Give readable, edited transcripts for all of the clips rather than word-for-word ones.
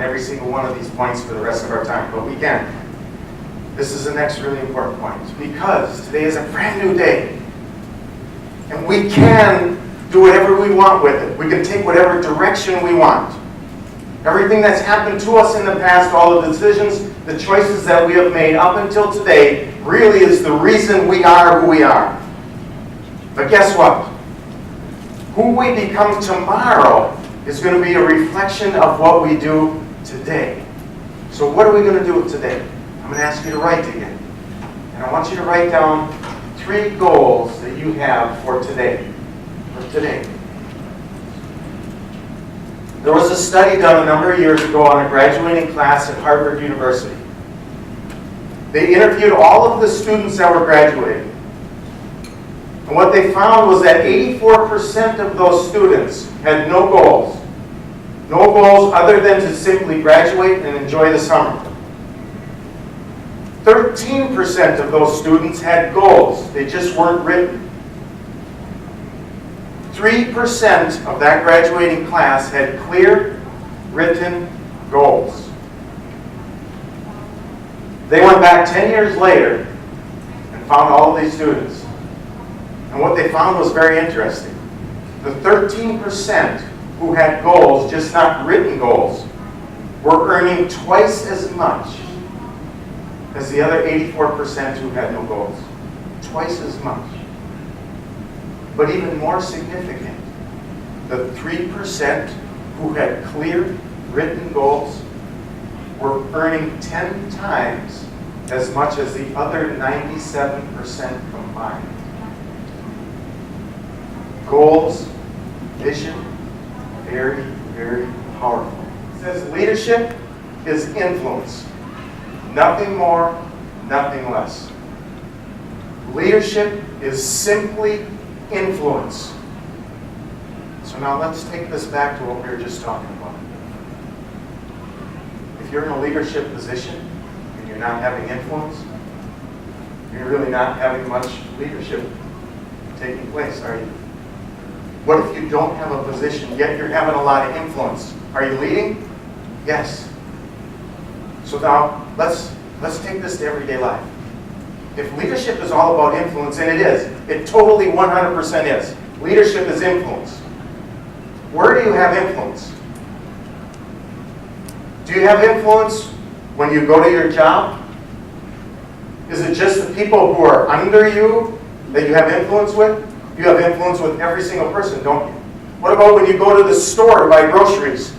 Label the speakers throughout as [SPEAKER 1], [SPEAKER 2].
[SPEAKER 1] every single one of these points for the rest of our time, but we can. This is the next really important point. Because today is a brand new day. And we can do whatever we want with it. We can take whatever direction we want. Everything that's happened to us in the past, all the decisions, the choices that we have made up until today, really is the reason we are who we are. But guess what? Who we become tomorrow is going to be a reflection of what we do today. So what are we going to do with today? I'm going to ask you to write again. And I want you to write down 3 goals that you have for today. There was a study done a number of years ago on a graduating class at Harvard University. They interviewed all of the students that were graduating. And what they found was that 84% of those students had no goals. No goals other than to simply graduate and enjoy the summer. 13% of those students had goals. They just weren't written. 3% of that graduating class had clear, written goals. They went back 10 years later and found all of these students. And what they found was very interesting. The 13% who had goals, just not written goals, were earning twice as much as the other 84% who had no goals. Twice as much. But even more significant, the 3% who had clear, written goals were earning 10 times as much as the other 97% combined. Goals, vision, very, very powerful. It says leadership is influence. Nothing more, nothing less. Leadership is simply influence. So now let's take this back to what we were just talking about. If you're in a leadership position and you're not having influence, you're really not having much leadership taking place, are you? What if you don't have a position, yet you're having a lot of influence? Are you leading? Yes. So now, let's take this to everyday life. If leadership is all about influence, and it is, it totally 100% is. Leadership is influence. Where do you have influence? Do you have influence when you go to your job? Is it just the people who are under you that you have influence with? You have influence with every single person, don't you? What about when you go to the store to buy groceries?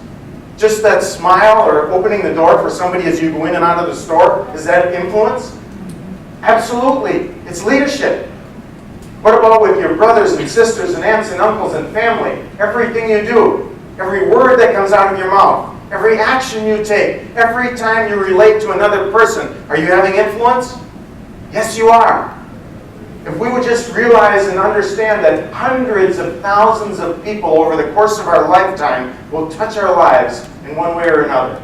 [SPEAKER 1] Just that smile or opening the door for somebody as you go in and out of the store, is that influence? Absolutely. It's leadership. What about with your brothers and sisters and aunts and uncles and family? Everything you do, every word that comes out of your mouth, every action you take, every time you relate to another person, are you having influence? Yes, you are. If we would just realize and understand that hundreds of thousands of people over the course of our lifetime will touch our lives in one way or another.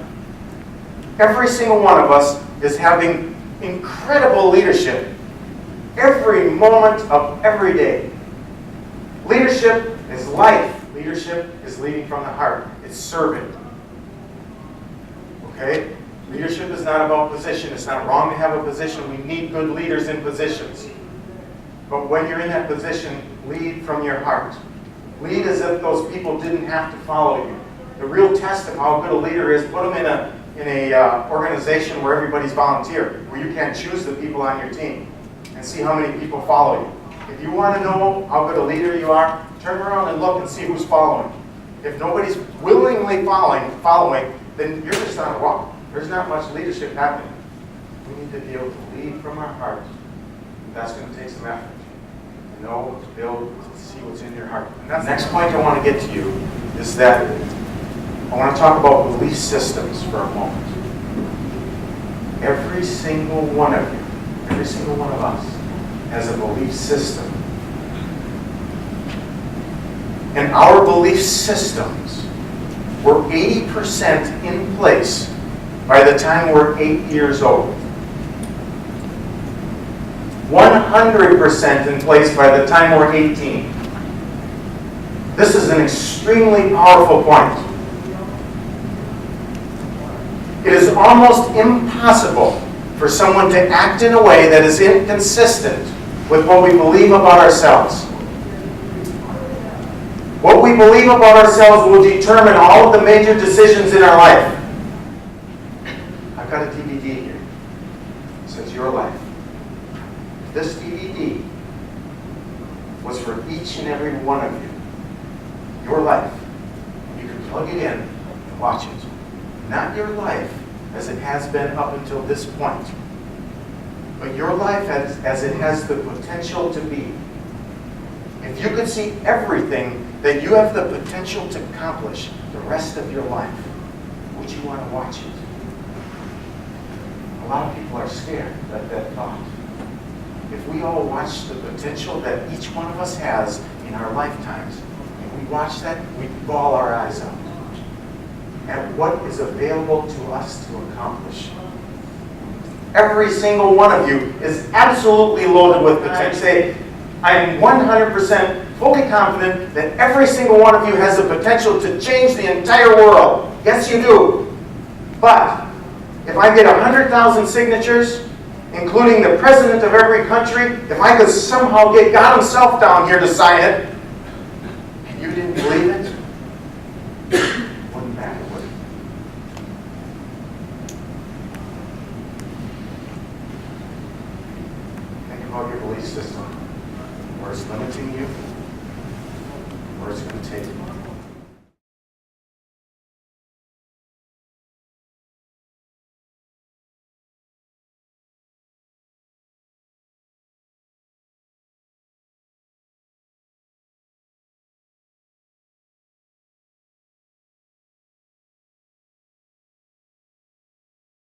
[SPEAKER 1] Every single one of us is having incredible leadership every moment of every day. Leadership is life. Leadership is leading from the heart. It's serving. Okay? Leadership is not about position. It's not wrong to have a position. We need good leaders in positions. But when you're in that position, lead from your heart. Lead as if those people didn't have to follow you. The real test of how good a leader is, put them in a organization where everybody's volunteer, where you can't choose the people on your team, and see how many people follow you. If you want to know how good a leader you are, turn around and look and see who's following. If nobody's willingly following, then you're just on a walk. There's not much leadership happening. We need to be able to lead from our heart. That's going to take some effort. To know, to build, to see what's in your heart. And that's the next point I want to get to you, is that I want to talk about belief systems for a moment. Every single one of you, every single one of us, has a belief system. And our belief systems were 80% in place by the time we're 8 years old. 100% in place by the time we're 18. This is an extremely powerful point. It is almost impossible for someone to act in a way that is inconsistent with what we believe about ourselves. What we believe about ourselves will determine all of the major decisions in our life. I've got a DVD here. It says Your Life. This DVD was for each and every one of you. Your life. You can plug it in and watch it. Not your life as it has been up until this point, but your life as it has the potential to be. If you could see everything that you have the potential to accomplish the rest of your life, would you want to watch it? A lot of people are scared at that thought. If we all watch the potential that each one of us has in our lifetimes, and we watch that, we bawl our eyes out at what is available to us to accomplish. Every single one of you is absolutely loaded with potential. Say, I am 100% fully confident that every single one of you has the potential to change the entire world. Yes, you do. But if I get 100,000 signatures, including the president of every country, if I could somehow get God himself down here to sign it, and you didn't believe it, wouldn't matter, would it? Think about your belief system, where it's limiting you, where it's going to take you.